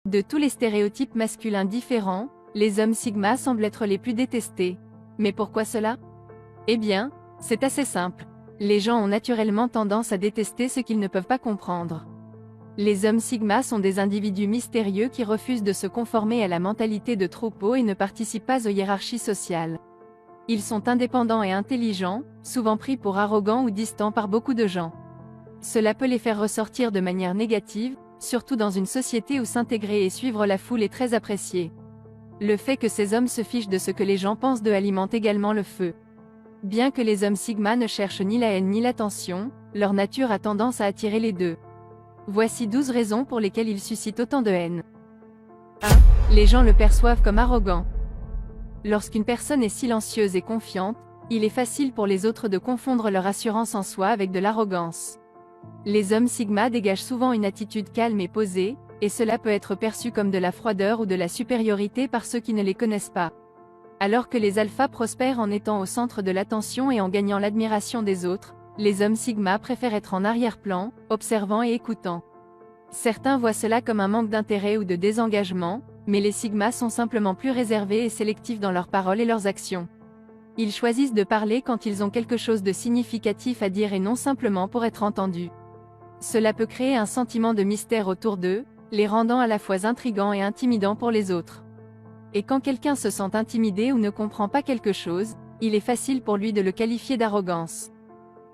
De tous les stéréotypes masculins différents, les hommes sigma semblent être les plus détestés. Mais pourquoi cela? Eh bien, c'est assez simple. Les gens ont naturellement tendance à détester ce qu'ils ne peuvent pas comprendre. Les hommes sigma sont des individus mystérieux qui refusent de se conformer à la mentalité de troupeau et ne participent pas aux hiérarchies sociales. Ils sont indépendants et intelligents, souvent pris pour arrogants ou distants par beaucoup de gens. Cela peut les faire ressortir de manière négative, surtout dans une société où s'intégrer et suivre la foule est très apprécié. Le fait que ces hommes se fichent de ce que les gens pensent d'eux alimente également le feu. Bien que les hommes sigma ne cherchent ni la haine ni l'attention, leur nature a tendance à attirer les deux. Voici 12 raisons pour lesquelles ils suscitent autant de haine. 1. Les gens le perçoivent comme arrogant. Lorsqu'une personne est silencieuse et confiante, il est facile pour les autres de confondre leur assurance en soi avec de l'arrogance. Les hommes sigma dégagent souvent une attitude calme et posée, et cela peut être perçu comme de la froideur ou de la supériorité par ceux qui ne les connaissent pas. Alors que les alphas prospèrent en étant au centre de l'attention et en gagnant l'admiration des autres, les hommes sigma préfèrent être en arrière-plan, observant et écoutant. Certains voient cela comme un manque d'intérêt ou de désengagement, mais les sigmas sont simplement plus réservés et sélectifs dans leurs paroles et leurs actions. Ils choisissent de parler quand ils ont quelque chose de significatif à dire et non simplement pour être entendus. Cela peut créer un sentiment de mystère autour d'eux, les rendant à la fois intrigants et intimidants pour les autres. Et quand quelqu'un se sent intimidé ou ne comprend pas quelque chose, il est facile pour lui de le qualifier d'arrogance.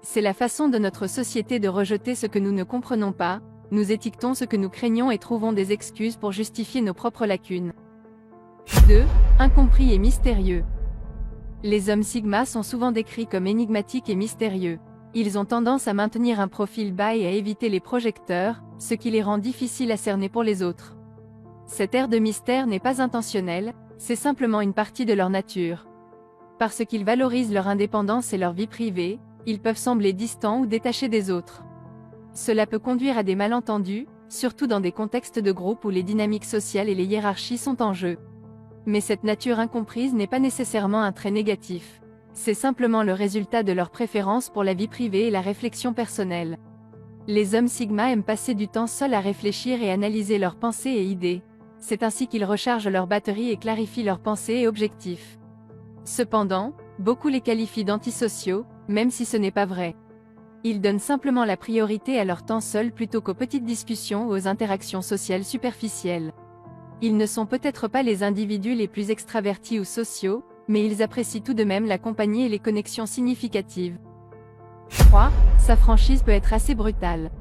C'est la façon de notre société de rejeter ce que nous ne comprenons pas, nous étiquetons ce que nous craignons et trouvons des excuses pour justifier nos propres lacunes. 2. Incompris et mystérieux. Les hommes sigma sont souvent décrits comme énigmatiques et mystérieux. Ils ont tendance à maintenir un profil bas et à éviter les projecteurs, ce qui les rend difficiles à cerner pour les autres. Cet air de mystère n'est pas intentionnel, c'est simplement une partie de leur nature. Parce qu'ils valorisent leur indépendance et leur vie privée, ils peuvent sembler distants ou détachés des autres. Cela peut conduire à des malentendus, surtout dans des contextes de groupe où les dynamiques sociales et les hiérarchies sont en jeu. Mais cette nature incomprise n'est pas nécessairement un trait négatif. C'est simplement le résultat de leur préférence pour la vie privée et la réflexion personnelle. Les hommes sigma aiment passer du temps seuls à réfléchir et analyser leurs pensées et idées. C'est ainsi qu'ils rechargent leur batterie et clarifient leurs pensées et objectifs. Cependant, beaucoup les qualifient d'antisociaux, même si ce n'est pas vrai. Ils donnent simplement la priorité à leur temps seul plutôt qu'aux petites discussions ou aux interactions sociales superficielles. Ils ne sont peut-être pas les individus les plus extravertis ou sociaux, mais ils apprécient tout de même la compagnie et les connexions significatives. 3. Sa franchise peut être assez brutale.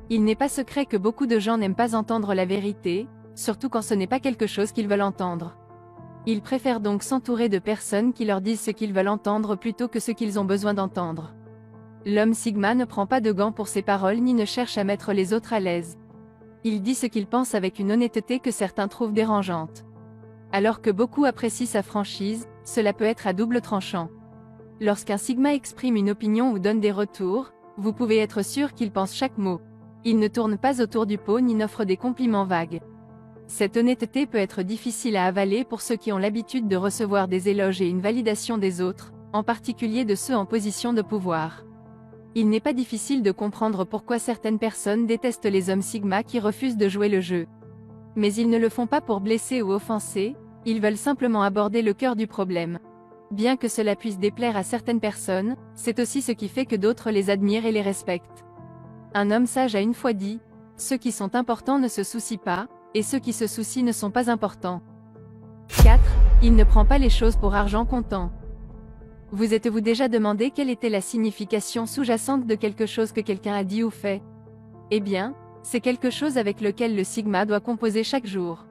Il n'est pas secret que beaucoup de gens n'aiment pas entendre la vérité, surtout quand ce n'est pas quelque chose qu'ils veulent entendre. Ils préfèrent donc s'entourer de personnes qui leur disent ce qu'ils veulent entendre plutôt que ce qu'ils ont besoin d'entendre. L'homme sigma ne prend pas de gants pour ses paroles ni ne cherche à mettre les autres à l'aise. Il dit ce qu'il pense avec une honnêteté que certains trouvent dérangeante. Alors que beaucoup apprécient sa franchise, cela peut être à double tranchant. Lorsqu'un sigma exprime une opinion ou donne des retours, vous pouvez être sûr qu'il pense chaque mot. Il ne tourne pas autour du pot ni n'offre des compliments vagues. Cette honnêteté peut être difficile à avaler pour ceux qui ont l'habitude de recevoir des éloges et une validation des autres, en particulier de ceux en position de pouvoir. Il n'est pas difficile de comprendre pourquoi certaines personnes détestent les hommes sigma qui refusent de jouer le jeu. Mais ils ne le font pas pour blesser ou offenser, ils veulent simplement aborder le cœur du problème. Bien que cela puisse déplaire à certaines personnes, c'est aussi ce qui fait que d'autres les admirent et les respectent. Un homme sage a une fois dit « Ceux qui sont importants ne se soucient pas, et ceux qui se soucient ne sont pas importants. » 4. Il ne prend pas les choses pour argent comptant. Vous êtes-vous déjà demandé quelle était la signification sous-jacente de quelque chose que quelqu'un a dit ou fait? Eh bien, c'est quelque chose avec lequel le sigma doit composer chaque jour.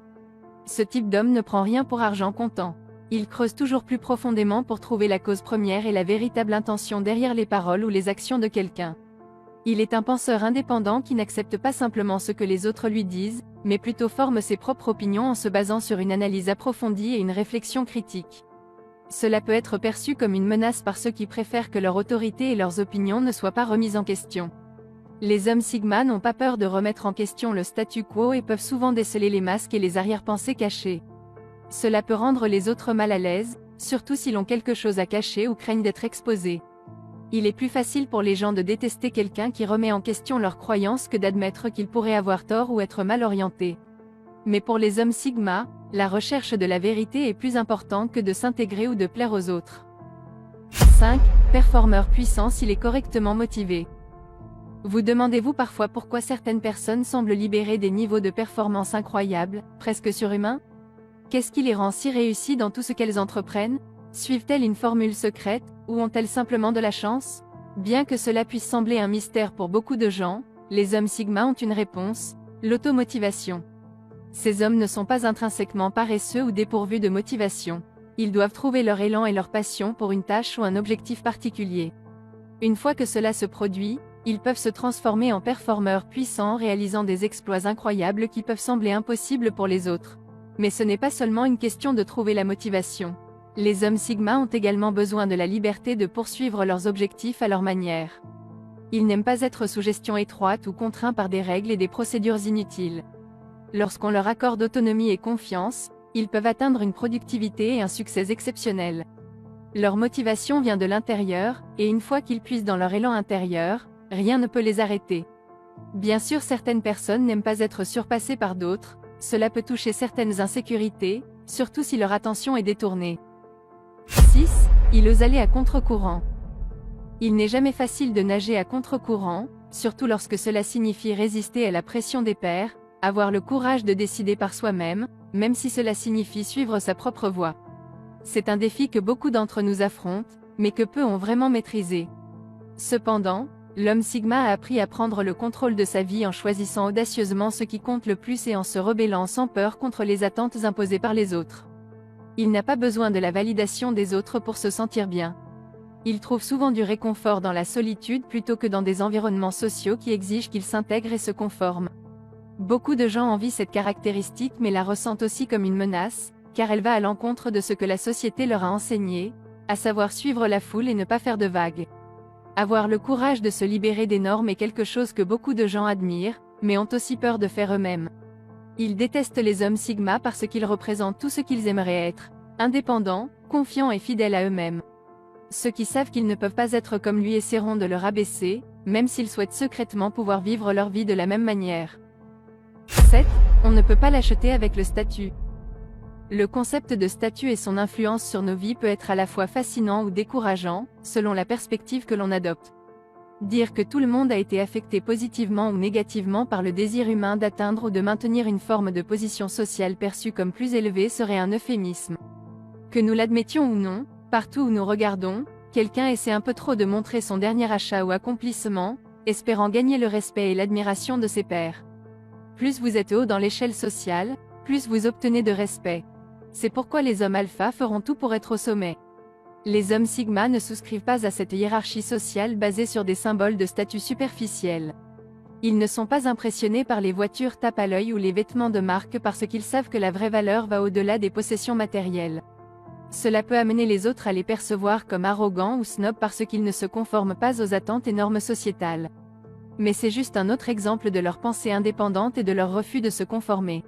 Ce type d'homme ne prend rien pour argent comptant. Il creuse toujours plus profondément pour trouver la cause première et la véritable intention derrière les paroles ou les actions de quelqu'un. Il est un penseur indépendant qui n'accepte pas simplement ce que les autres lui disent, mais plutôt forme ses propres opinions en se basant sur une analyse approfondie et une réflexion critique. Cela peut être perçu comme une menace par ceux qui préfèrent que leur autorité et leurs opinions ne soient pas remises en question. Les hommes sigma n'ont pas peur de remettre en question le statu quo et peuvent souvent déceler les masques et les arrière-pensées cachées. Cela peut rendre les autres mal à l'aise, surtout s'ils ont quelque chose à cacher ou craignent d'être exposés. Il est plus facile pour les gens de détester quelqu'un qui remet en question leurs croyances que d'admettre qu'ils pourraient avoir tort ou être mal orientés. Mais pour les hommes sigma, la recherche de la vérité est plus importante que de s'intégrer ou de plaire aux autres. 5. Performeur puissant s'il est correctement motivé. Vous demandez-vous parfois pourquoi certaines personnes semblent libérer des niveaux de performance incroyables, presque surhumains? Qu'est-ce qui les rend si réussies dans tout ce qu'elles entreprennent? Suivent-elles une formule secrète, ou ont-elles simplement de la chance? Bien que cela puisse sembler un mystère pour beaucoup de gens, les hommes sigma ont une réponse: l'automotivation. Ces hommes ne sont pas intrinsèquement paresseux ou dépourvus de motivation. Ils doivent trouver leur élan et leur passion pour une tâche ou un objectif particulier. Une fois que cela se produit, ils peuvent se transformer en performeurs puissants réalisant des exploits incroyables qui peuvent sembler impossibles pour les autres. Mais ce n'est pas seulement une question de trouver la motivation. Les hommes sigma ont également besoin de la liberté de poursuivre leurs objectifs à leur manière. Ils n'aiment pas être sous gestion étroite ou contraints par des règles et des procédures inutiles. Lorsqu'on leur accorde autonomie et confiance, ils peuvent atteindre une productivité et un succès exceptionnels. Leur motivation vient de l'intérieur, et une fois qu'ils puissent dans leur élan intérieur, rien ne peut les arrêter. Bien sûr, certaines personnes n'aiment pas être surpassées par d'autres, cela peut toucher certaines insécurités, surtout si leur attention est détournée. 6. Ils osent aller à contre-courant. Il n'est jamais facile de nager à contre-courant, surtout lorsque cela signifie résister à la pression des pairs, avoir le courage de décider par soi-même, même si cela signifie suivre sa propre voie. C'est un défi que beaucoup d'entre nous affrontent, mais que peu ont vraiment maîtrisé. Cependant, l'homme sigma a appris à prendre le contrôle de sa vie en choisissant audacieusement ce qui compte le plus et en se rebellant sans peur contre les attentes imposées par les autres. Il n'a pas besoin de la validation des autres pour se sentir bien. Il trouve souvent du réconfort dans la solitude plutôt que dans des environnements sociaux qui exigent qu'il s'intègre et se conforme. Beaucoup de gens envient cette caractéristique mais la ressentent aussi comme une menace, car elle va à l'encontre de ce que la société leur a enseigné, à savoir suivre la foule et ne pas faire de vagues. Avoir le courage de se libérer des normes est quelque chose que beaucoup de gens admirent, mais ont aussi peur de faire eux-mêmes. Ils détestent les hommes sigma parce qu'ils représentent tout ce qu'ils aimeraient être: indépendants, confiants et fidèles à eux-mêmes. Ceux qui savent qu'ils ne peuvent pas être comme lui essaieront de le rabaisser, même s'ils souhaitent secrètement pouvoir vivre leur vie de la même manière. 7. On ne peut pas l'acheter avec le statut. Le concept de statut et son influence sur nos vies peut être à la fois fascinant ou décourageant, selon la perspective que l'on adopte. Dire que tout le monde a été affecté positivement ou négativement par le désir humain d'atteindre ou de maintenir une forme de position sociale perçue comme plus élevée serait un euphémisme. Que nous l'admettions ou non, partout où nous regardons, quelqu'un essaie un peu trop de montrer son dernier achat ou accomplissement, espérant gagner le respect et l'admiration de ses pairs. Plus vous êtes haut dans l'échelle sociale, plus vous obtenez de respect. C'est pourquoi les hommes alpha feront tout pour être au sommet. Les hommes sigma ne souscrivent pas à cette hiérarchie sociale basée sur des symboles de statut superficiels. Ils ne sont pas impressionnés par les voitures tape à l'œil ou les vêtements de marque parce qu'ils savent que la vraie valeur va au-delà des possessions matérielles. Cela peut amener les autres à les percevoir comme arrogants ou snobs parce qu'ils ne se conforment pas aux attentes et normes sociétales. Mais c'est juste un autre exemple de leur pensée indépendante et de leur refus de se conformer.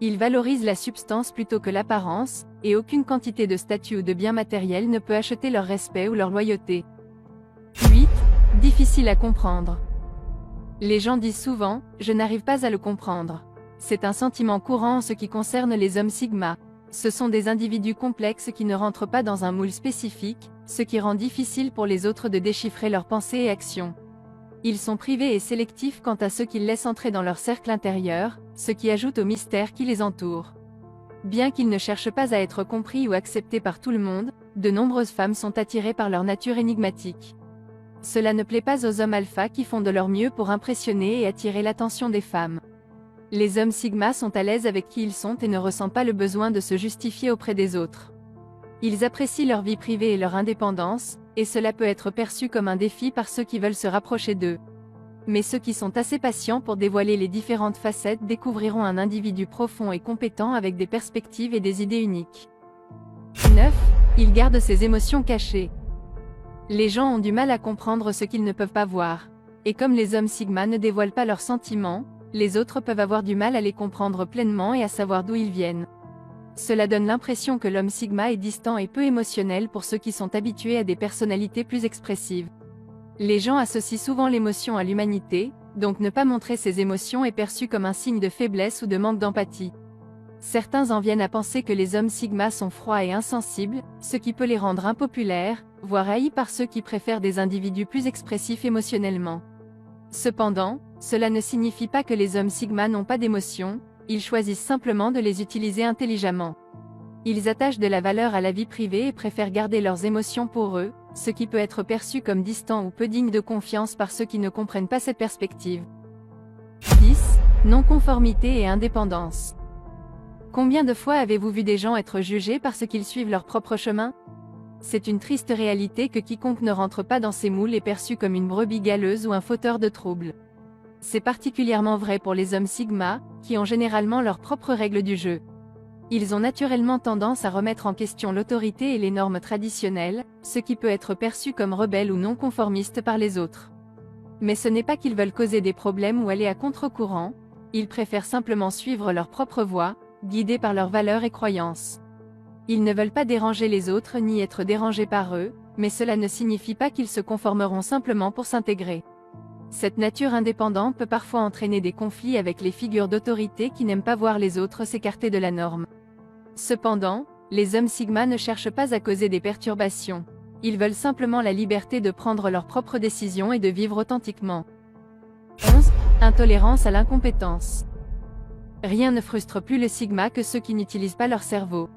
Ils valorisent la substance plutôt que l'apparence, et aucune quantité de statut ou de biens matériels ne peut acheter leur respect ou leur loyauté. 8. Difficile à comprendre. Les gens disent souvent « je n'arrive pas à le comprendre ». C'est un sentiment courant en ce qui concerne les hommes sigma. Ce sont des individus complexes qui ne rentrent pas dans un moule spécifique, ce qui rend difficile pour les autres de déchiffrer leurs pensées et actions. Ils sont privés et sélectifs quant à ceux qu'ils laissent entrer dans leur cercle intérieur, ce qui ajoute au mystère qui les entoure. Bien qu'ils ne cherchent pas à être compris ou acceptés par tout le monde, de nombreuses femmes sont attirées par leur nature énigmatique. Cela ne plaît pas aux hommes alpha qui font de leur mieux pour impressionner et attirer l'attention des femmes. Les hommes sigma sont à l'aise avec qui ils sont et ne ressentent pas le besoin de se justifier auprès des autres. Ils apprécient leur vie privée et leur indépendance, et cela peut être perçu comme un défi par ceux qui veulent se rapprocher d'eux. Mais ceux qui sont assez patients pour dévoiler les différentes facettes découvriront un individu profond et compétent avec des perspectives et des idées uniques. 9. Ils gardent ses émotions cachées. Les gens ont du mal à comprendre ce qu'ils ne peuvent pas voir. Et comme les hommes sigma ne dévoilent pas leurs sentiments, les autres peuvent avoir du mal à les comprendre pleinement et à savoir d'où ils viennent. Cela donne l'impression que l'homme sigma est distant et peu émotionnel pour ceux qui sont habitués à des personnalités plus expressives. Les gens associent souvent l'émotion à l'humanité, donc ne pas montrer ses émotions est perçu comme un signe de faiblesse ou de manque d'empathie. Certains en viennent à penser que les hommes sigma sont froids et insensibles, ce qui peut les rendre impopulaires, voire haïs par ceux qui préfèrent des individus plus expressifs émotionnellement. Cependant, cela ne signifie pas que les hommes sigma n'ont pas d'émotions, ils choisissent simplement de les utiliser intelligemment. Ils attachent de la valeur à la vie privée et préfèrent garder leurs émotions pour eux, ce qui peut être perçu comme distant ou peu digne de confiance par ceux qui ne comprennent pas cette perspective. 10. Non-conformité et indépendance. Combien de fois avez-vous vu des gens être jugés parce qu'ils suivent leur propre chemin? C'est une triste réalité que quiconque ne rentre pas dans ces moules est perçu comme une brebis galeuse ou un fauteur de troubles. C'est particulièrement vrai pour les hommes sigma, qui ont généralement leurs propres règles du jeu. Ils ont naturellement tendance à remettre en question l'autorité et les normes traditionnelles, ce qui peut être perçu comme rebelle ou non conformiste par les autres. Mais ce n'est pas qu'ils veulent causer des problèmes ou aller à contre-courant, ils préfèrent simplement suivre leur propre voie, guidés par leurs valeurs et croyances. Ils ne veulent pas déranger les autres ni être dérangés par eux, mais cela ne signifie pas qu'ils se conformeront simplement pour s'intégrer. Cette nature indépendante peut parfois entraîner des conflits avec les figures d'autorité qui n'aiment pas voir les autres s'écarter de la norme. Cependant, les hommes sigma ne cherchent pas à causer des perturbations. Ils veulent simplement la liberté de prendre leurs propres décisions et de vivre authentiquement. 11. Intolérance à l'incompétence. Rien ne frustre plus le sigma que ceux qui n'utilisent pas leur cerveau.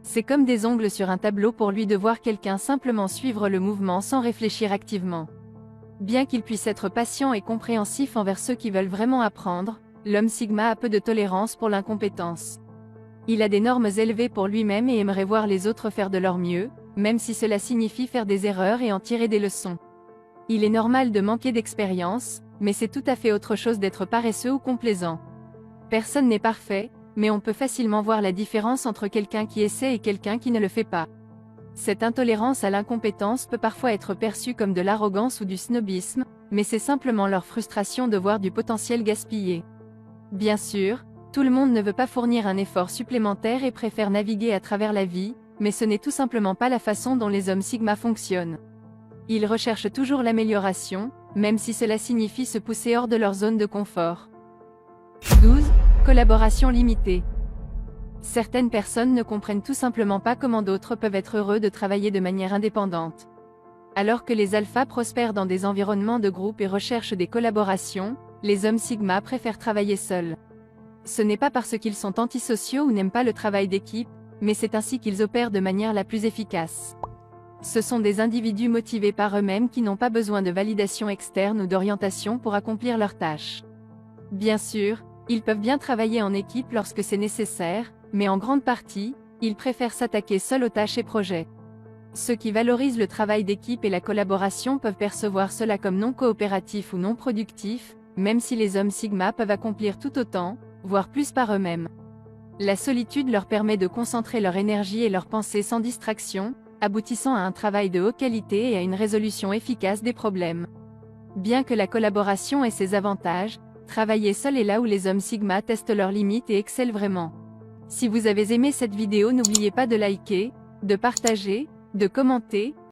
C'est comme des ongles sur un tableau pour lui de voir quelqu'un simplement suivre le mouvement sans réfléchir activement. Bien qu'il puisse être patient et compréhensif envers ceux qui veulent vraiment apprendre, l'homme sigma a peu de tolérance pour l'incompétence. Il a des normes élevées pour lui-même et aimerait voir les autres faire de leur mieux, même si cela signifie faire des erreurs et en tirer des leçons. Il est normal de manquer d'expérience, mais c'est tout à fait autre chose d'être paresseux ou complaisant. Personne n'est parfait, mais on peut facilement voir la différence entre quelqu'un qui essaie et quelqu'un qui ne le fait pas. Cette intolérance à l'incompétence peut parfois être perçue comme de l'arrogance ou du snobisme, mais c'est simplement leur frustration de voir du potentiel gaspillé. Bien sûr, tout le monde ne veut pas fournir un effort supplémentaire et préfère naviguer à travers la vie, mais ce n'est tout simplement pas la façon dont les hommes sigma fonctionnent. Ils recherchent toujours l'amélioration, même si cela signifie se pousser hors de leur zone de confort. 12. Collaboration limitée. Certaines personnes ne comprennent tout simplement pas comment d'autres peuvent être heureux de travailler de manière indépendante. Alors que les alphas prospèrent dans des environnements de groupe et recherchent des collaborations, les hommes sigma préfèrent travailler seuls. Ce n'est pas parce qu'ils sont antisociaux ou n'aiment pas le travail d'équipe, mais c'est ainsi qu'ils opèrent de manière la plus efficace. Ce sont des individus motivés par eux-mêmes qui n'ont pas besoin de validation externe ou d'orientation pour accomplir leurs tâches. Bien sûr, ils peuvent bien travailler en équipe lorsque c'est nécessaire, mais en grande partie, ils préfèrent s'attaquer seuls aux tâches et projets. Ceux qui valorisent le travail d'équipe et la collaboration peuvent percevoir cela comme non coopératif ou non productif, même si les hommes sigma peuvent accomplir tout autant, voire plus par eux-mêmes. La solitude leur permet de concentrer leur énergie et leurs pensées sans distraction, aboutissant à un travail de haute qualité et à une résolution efficace des problèmes. Bien que la collaboration ait ses avantages, travailler seul est là où les hommes sigma testent leurs limites et excellent vraiment. Si vous avez aimé cette vidéo, n'oubliez pas de liker, de partager, de commenter,